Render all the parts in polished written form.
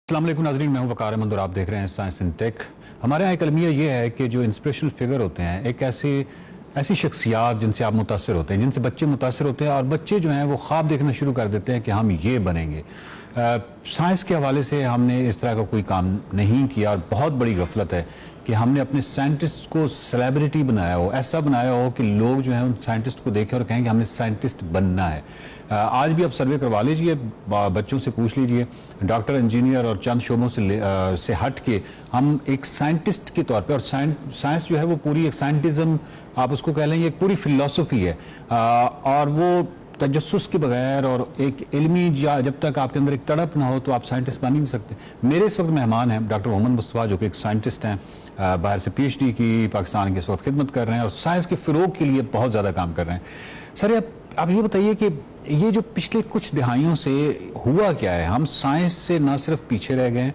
अस्सलाम वालेकुम नाज़रीन, मैं हूं वकार अहमद और आप देख रहे हैं साइंस इन टेक। हमारे यहाँ एक अलमिया ये है कि जो इंस्पिरेशनल फिगर होते हैं, एक ऐसी शख्सियात जिनसे आप मुतासर होते हैं, जिनसे बच्चे मुतासर होते हैं और बच्चे जो हैं वो ख्वाब देखना शुरू कर देते हैं कि हम ये बनेंगे। साइंस के हवाले से हमने इस तरह का कोई काम नहीं किया और बहुत बड़ी गफलत है कि हमने अपने साइंटिस्ट को सेलिब्रिटी बनाया हो, ऐसा बनाया हो कि लोग जो हैं उन साइंटिस्ट को देखें और कहें कि हमने साइंटिस्ट बनना है। आज भी आप सर्वे करवा लीजिए, बच्चों से पूछ लीजिए, डॉक्टर, इंजीनियर और चंद शोबों से हट के हम एक साइंटिस्ट के तौर पे, और साइंस जो है वो पूरी एक साइंटिज्म आप उसको कह लेंगे, एक पूरी फिलॉसफी है और वो तजस्सुस के बगैर और एक इल्मी, जब तक आपके अंदर एक तड़प ना हो तो आप साइंटिस्ट बन ही नहीं सकते। मेरे इस वक्त मेहमान हैं डॉक्टर मोहम्मद मुस्तफ़ा, जो कि एक साइंटिस्ट हैं, बाहर से PhD की पाकिस्तान की इस वक्त खिदमत कर रहे हैं और साइंस के फ़रोग के लिए बहुत ज़्यादा काम कर रहे हैं। सर, आप ये बताइए कि ये जो पिछले कुछ दिहाइयों से हुआ क्या है, हम साइंस से ना सिर्फ पीछे रह गए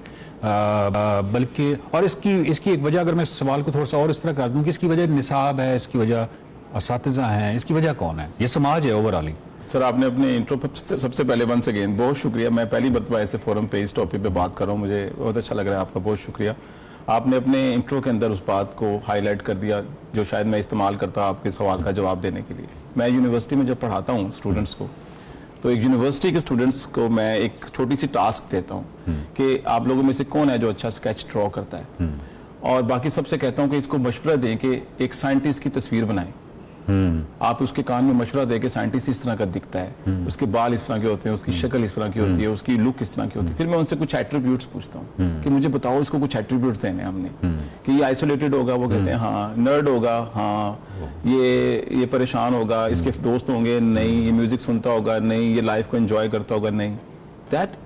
बल्कि, और इसकी एक वजह, अगर मैं इस सवाल को थोड़ा सा और इस तरह कर दूं कि इसकी वजह निसाब है, इसकी वजह असातिज़ा हैं, इसकी वजह कौन है? ये समाज है ओवरऑल। सर, आपने अपने इंट्रो पर सबसे पहले वंस अगेन बहुत शुक्रिया। मैं पहली मरतबा ऐसे फोरम पे इस टॉपिक पे बात कर रहा हूँ, मुझे बहुत अच्छा लग रहा है, आपका बहुत शुक्रिया। आपने अपने इंट्रो के अंदर उस बात को हाईलाइट कर दिया जो शायद मैं इस्तेमाल करता आपके सवाल का जवाब देने के लिए। मैं यूनिवर्सिटी में जब पढ़ाता हूँ स्टूडेंट्स को, तो एक यूनिवर्सिटी के स्टूडेंट्स को मैं एक छोटी सी टास्क देता हूँ कि आप लोगों में से कौन है जो अच्छा स्केच ड्रॉ करता है, और बाकी सबसे कहता हूँ कि इसको मशवरा दें कि एक साइंटिस्ट की तस्वीर बनाएं। आप उसके कान में मशवरा दे के साइंटिस्ट इस तरह का दिखता है, उसके बाल इस तरह के होते हैं, उसकी शक्ल इस तरह की होती है, उसकी लुक इस तरह की होती है। फिर मैं उनसे कुछ एट्रीब्यूट्स पूछता हूँ कि मुझे बताओ इसको कुछ एट्रीब्यूट्स देने हमने, कि ये आइसोलेटेड होगा, वो कहते हैं हाँ, नर्ड होगा, हाँ, ये परेशान होगा, इसके दोस्त होंगे, नहीं, ये म्यूजिक सुनता होगा, नहीं, ये लाइफ को एंजॉय करता होगा, नहीं। दैट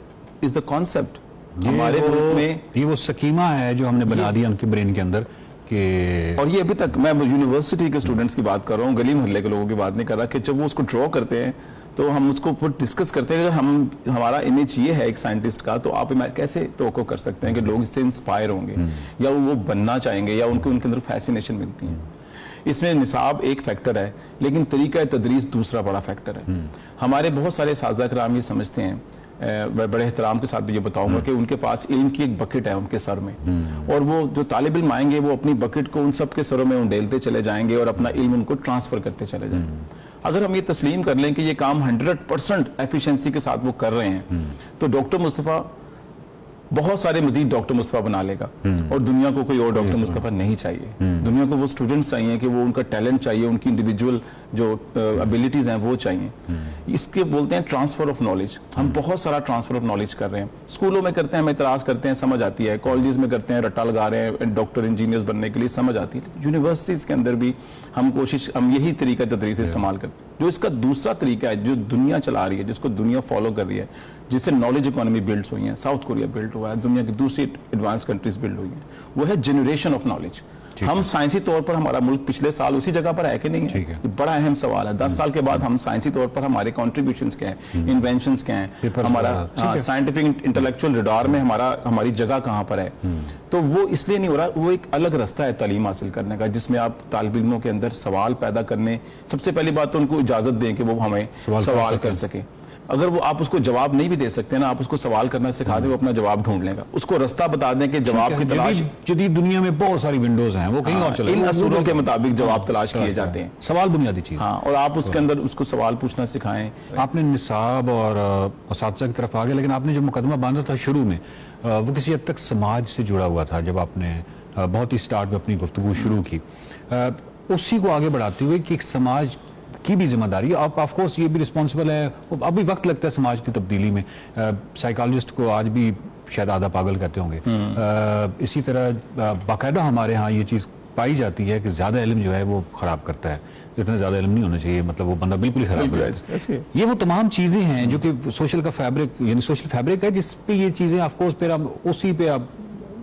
इज द कॉन्सेप्ट हमारे मुल्क में। ये वो सकीमा है जो हमने बना दिया उनके ब्रेन के अंदर कि, और ये अभी तक मैं यूनिवर्सिटी के स्टूडेंट्स की बात कर रहा हूँ, गली मोहल्ले के लोगों की बात नहीं कर रहा, कि जब वो उसको ड्रॉ करते हैं तो हम उसको डिस्कस करते हैं। अगर हमारा इमेज ये है एक साइंटिस्ट का, तो आप कैसे तवक्को कर सकते हैं कि लोग इससे इंस्पायर होंगे या वो बनना चाहेंगे या उनके अंदर फैसिनेशन मिलती है। इसमें निसाब एक फैक्टर है, लेकिन तरीका तदरीस दूसरा बड़ा फैक्टर है। हमारे बहुत सारे साज़ा कराम ये समझते हैं, बड़े एहतराम के साथ भी ये बताऊंगा कि उनके पास इल्म की एक बकेट है उनके सर में, और वो जो तालिब इल्म आएंगे वो अपनी बकेट को उन सब के सरों में उंडेलते चले जाएंगे और अपना इल्म उनको ट्रांसफर करते चले जाएंगे। अगर हम ये तस्लीम कर लें कि ये काम 100% एफिशिएंसी के साथ वो कर रहे हैं, तो डॉक्टर मुस्तफ़ा बहुत सारे मजीद डॉक्टर मुस्तफ़ा बना लेगा, और दुनिया को कोई और डॉक्टर मुस्तफ़ा नहीं चाहिए। दुनिया को वो स्टूडेंट्स चाहिए कि वो उनका टैलेंट चाहिए, उनकी इंडिविजुअल जो एबिलिटीज हैं वो चाहिए। इसके बोलते हैं ट्रांसफर ऑफ नॉलेज। हम बहुत सारा ट्रांसफर ऑफ नॉलेज कर रहे हैं, स्कूलों में करते हैं, हमें तलाश करते हैं, समझ आती है, कॉलेजेस में करते हैं, रट्टा लगा रहे हैं डॉक्टर इंजीनियर्स बनने के लिए, समझ आती है। यूनिवर्सिटीज के अंदर भी हम यही तरीका तदरीस इस्तेमाल करते हैं। जो इसका दूसरा तरीका है जो दुनिया चला रही है, जिसको दुनिया फॉलो कर रही है, जिससे नॉलेज इकोनॉमी बिल्ड हुई है, साउथ कोरिया बिल्ड हुआ है, दुनिया की दूसरी एडवांस कंट्रीज बिल्ड हुई है, वो है जनरेशन ऑफ नॉलेज। हम साइंसी तौर पर, हमारा मुल्क पिछले साल उसी जगह पर है कि नहीं है? ये बड़ा अहम सवाल है। 10 साल के बाद हम साइंसी तौर पर हमारे कॉन्ट्रीब्यूशंस क्या हैं, इन्वेंशंस क्या हैं, हमारा साइंटिफिक इंटेलेक्चुअल रडार में हमारी जगह कहाँ पर है। तो वो इसलिए नहीं हो रहा, वो एक अलग रास्ता है तालीम हासिल करने का, जिसमें आप तालिब इल्मों के अंदर सवाल पैदा करने, सबसे पहली बात तो उनको इजाजत दें कि वो हमें सवाल कर सके। अगर वो आप उसको जवाब नहीं भी दे सकते ना, आप उसको सवाल करना सिखा दें, वो अपना जवाब ढूंढ लेगा। उसको रास्ता बता दें कि जवाब की तलाश, जदीद दुनिया में बहुत सारी विंडोज हैं, वो कहीं और चले, इन असूलों के मुताबिक जवाब तलाश किए जाते हैं। सवाल बुनियादी चीज। हाँ, और आप उसके अंदर उसको सवाल पूछना सिखाएं। आपने निसाब और असातिज़ा की तरफ आ गए, लेकिन आपने जो मुकदमा बांधा था शुरू में, वो किसी हद तक समाज से जुड़ा हुआ था। जब आपने बहुत ही स्टार्ट में अपनी गुफ्तगू शुरू की, उसी को आगे बढ़ाते हुए कि एक समाज की भी जिम्मेदारी, आप ऑफ कोर्स ये भी रिस्पॉन्सिबल है, अभी वक्त लगता है समाज की तब्दीली में। साइकोलॉजिस्ट को आज भी शायद आधा पागल कहते होंगे। इसी तरह बाकायदा हमारे यहाँ ये चीज़ पाई जाती है कि ज़्यादा इल्म जो है वो ख़राब करता है। इतना ज़्यादा इल्म नहीं होना चाहिए, मतलब वो बंदा बिल्कुल ही ख़राब है। ये वो तमाम चीज़ें हैं जो कि सोशल का फैब्रिक, यानी सोशल फैब्रिक है, जिस पे ये चीज़ें ऑफ कोर्स फिर अब उसी पे अब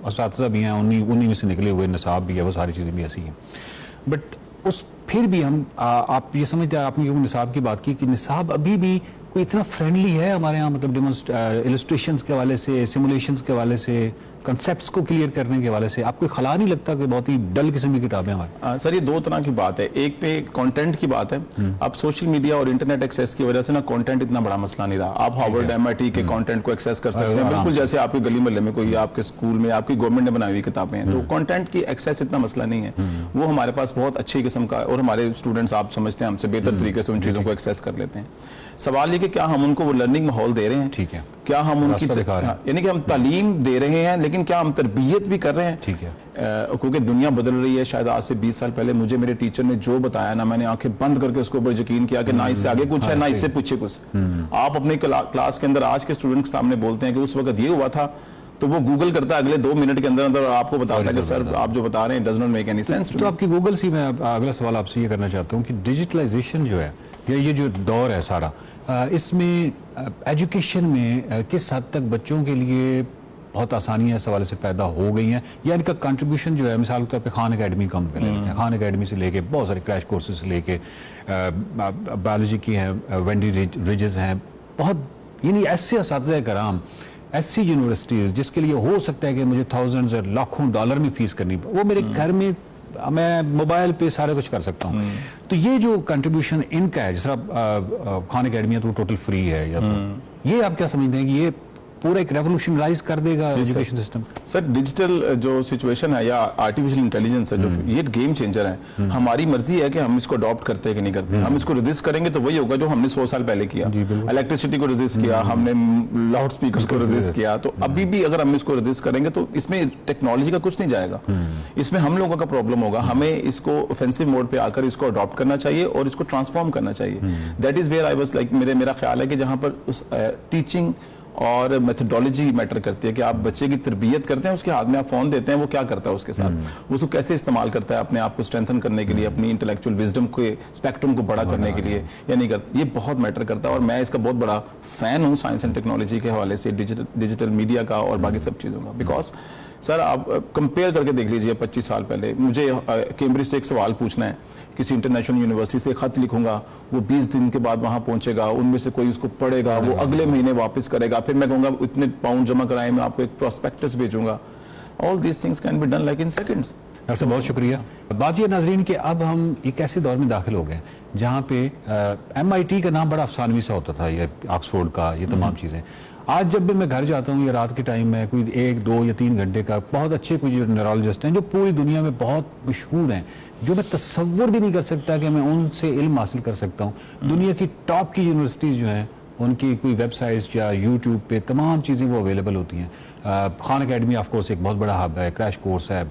असातिज़ा भी हैं, उन्हीं में से निकले हुए निसाब भी है, वो सारी चीज़ें भी ऐसी हैं। बट फिर भी हम आप ये समझते हैं, आपने क्योंकि निसाब की बात की, कि निसाब अभी भी कोई इतना फ्रेंडली है हमारे यहाँ, मतलब इलस्ट्रेशंस के हवाले से, सिमुलेशंस के हवाले से, कंसेप्ट्स को क्लियर करने के हवाले से आपको खला नहीं लगता कि बहुत ही डल किस्म की किताबें हमारी? सर ये दो तरह की बात है, एक पे कंटेंट की बात है। अब सोशल मीडिया और इंटरनेट एक्सेस की वजह से ना कंटेंट इतना बड़ा मसला नहीं रहा। आप हार्वर्ड MIT के कंटेंट को एक्सेस कर सकते हैं बिल्कुल जैसे आपके गली मोहल्ले में कोई आपके स्कूल में आपकी गवर्नमेंट ने बनाई हुई किताबें हैं, तो कंटेंट की एक्सेस इतना मसला नहीं है। वो हमारे पास बहुत अच्छी किस्म का, और हमारे स्टूडेंट्स आप समझते हैं हमसे बेहतर तरीके से उन चीज़ों को एक्सेस कर लेते हैं। सवाल ये कि क्या हम उनको वो लर्निंग माहौल दे रहे हैं, ठीक है, क्या हम उनकी यानी कि हम तालीम दे रहे हैं, लेकिन क्या हम तरबियत भी कर रहे हैं? ठीक है, क्योंकि दुनिया बदल रही है। शायद आज से 20 साल पहले मुझे मेरे टीचर ने जो बताया ना, मैंने आंखें बंद करके उसके ऊपर यकीन किया कि ना इससे आगे कुछ है ना इससे पीछे कुछ। आप अपने क्लास के अंदर आज के स्टूडेंट के सामने बोलते हैं कि उस वक्त ये हुआ था, तो वो गूगल करता है अगले 2 मिनट के अंदर अंदर आपको बताता है कि सर आप जो बता रहे हैं does not make any sense. तो आपकी गूगल से मैं अगला सवाल आपसे ये करना चाहता हूँ कि डिजिटलाइजेशन जो है या ये जो दौर है सारा, इसमें एजुकेशन में किस हद तक बच्चों के लिए बहुत आसानियां इस हवाले से पैदा हो गई हैं, या इनका कंट्रीब्यूशन जो है, मिसाल के तौर पे खान अकेडमी कम कर लेते हैं, खान अकेडमी से लेके बहुत सारे क्रैश कोर्सेज से लेके बायोलॉजी की हैं, वेंडी रिजेस हैं, बहुत यानी ऐसे असातिज़ा कराम, ऐसी यूनिवर्सिटीज़ जिसके लिए हो सकता है कि मुझे थाउजेंड्स और लाखों डॉलर में फीस करनी, वो मेरे घर में मैं मोबाइल पे सारा कुछ कर सकता हूँ। तो ये जो कंट्रीब्यूशन इनका है, जिस तरह खान अकेडमी है तो वो टोटल फ्री है, या तो ये आप क्या समझते हैं कि ये पूरा एक रेवोल्यूशनराइज कर देगा एजुकेशन सिस्टम? सर डिजिटल जो सिचुएशन है या आर्टिफिशियल इंटेलिजेंस है, जो ये गेम चेंजर है। हमारी मर्जी है कि हम इसको अडॉप्ट करते हैं कि नहीं करते। हम इसको रिजिस्ट करेंगे तो वही होगा जो हमने 100 साल पहले किया। इलेक्ट्रिसिटी को रिजिस्ट किया हमने, लाउड स्पीकर को रिजिस्ट किया, तो अभी भी अगर हम इसको रिजिस्ट करेंगे तो इसमें टेक्नोलॉजी का कुछ नहीं जाएगा। इसमें हम लोगों का प्रॉब्लम होगा। हमें इसको ऑफेंसिव मोड पे आकर इसको अडॉप्ट करना चाहिए और इसको ट्रांसफॉर्म करना चाहिए। That is where I was like, मेरा ख्याल है कि जहां पर टीचिंग और मेथोडोलॉजी मैटर करती है कि आप बच्चे की तरबियत करते हैं, उसके हाथ में आप फोन देते हैं, वो क्या करता है उसके साथ, वो उसको कैसे इस्तेमाल करता है अपने आप को स्ट्रेंथन करने के लिए, अपनी इंटेलेक्चुअल विजडम के स्पेक्ट्रम को बड़ा करने के लिए या नहीं करता, ये बहुत मैटर करता है। और मैं इसका बहुत बड़ा फैन हूँ साइंस एंड टेक्नोलॉजी के हवाले से, डिजिटल मीडिया का और बाकी सब चीज़ों का। बिकॉज सर आप कंपेयर करके देख लीजिए 25 साल पहले मुझे कैम्ब्रिज से एक सवाल पूछना है, किसी इंटरनेशनल यूनिवर्सिटी से खत लिखूंगा, वो 20 दिन के बाद वहां पहुंचेगा, उनमें से कोई उसको पढ़ेगा, वो अगले महीने वापस करेगा, फिर मैं कहूंगा इतने पाउंड जमा कराए, मैं आपको एक प्रोस्पेक्टस भेजूंगा। All these things can be done like in seconds. Doctor साहब बहुत शुक्रिया। बात ये नाजरीन कि अब हम एक ऐसे दौर में दाखिल हो गए जहाँ पे MIT का नाम बड़ा अफसानवी सा होता था, ये ऑक्सफोर्ड का, ये तमाम चीज़ें। आज जब भी मैं घर जाता हूँ या रात के टाइम में कोई 1, 2 या 3 घंटे का, बहुत अच्छे कुछ न्यूरोलॉजिस्ट हैं जो पूरी दुनिया में बहुत मशहूर हैं, जो मैं तस्वुर भी नहीं कर सकता कि मैं उनसे इल्म हासिल कर सकता हूँ। दुनिया की टॉप की यूनिवर्सिटीज़ जो हैं उनकी कोई वेबसाइट्स या यूट्यूब पे तमाम चीज़ें वो अवेलेबल होती हैं। खान अकेडमी ऑफ कोर्स एक बहुत बड़ा हब है, क्रैश कोर्स है,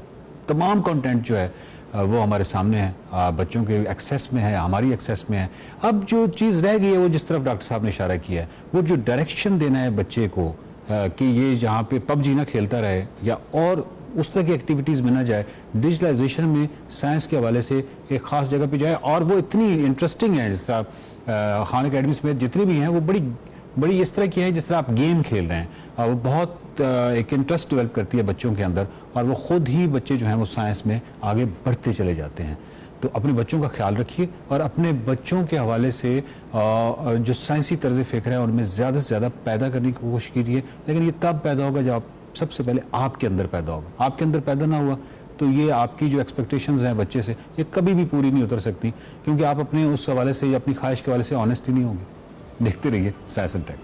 तमाम कंटेंट जो है वो हमारे सामने है, बच्चों के एक्सेस में है, हमारी एक्सेस में है। अब जो चीज़ रह गई है वो जिस तरफ डॉक्टर साहब ने इशारा किया है, वो जो डायरेक्शन देना है बच्चे को कि ये जहाँ पे पबजी ना खेलता रहे या और उस तरह की एक्टिविटीज़ में ना जाए, डिजिटलाइजेशन में साइंस के हवाले से एक ख़ास जगह पे जाए। और वो इतनी इंटरेस्टिंग है, जिस तरह खान अकेडमी में जितनी भी हैं वो बड़ी इस तरह की है जिस तरह आप गेम खेल रहे हैं, वो बहुत एक इंटरेस्ट डेवलप करती है बच्चों के अंदर, और वो खुद ही बच्चे जो हैं वो साइंस में आगे बढ़ते चले जाते हैं। तो अपने बच्चों का ख्याल रखिए और अपने बच्चों के हवाले से जो साइंसी तर्ज फ़िक्र है उनमें ज़्यादा से ज़्यादा पैदा करने की कोशिश कीजिए। लेकिन ये तब पैदा होगा जब सबसे पहले आपके अंदर पैदा होगा। आपके अंदर पैदा ना हुआ तो ये आपकी जो एक्सपेक्टेशंस हैं बच्चे से, ये कभी भी पूरी नहीं उतर सकती, क्योंकि आप अपने उस हवाले से या अपनी ख्वाहिश के हवाले से ऑनेस्ट ही नहीं होंगे। देखते रहिए साइंस एंड टेक।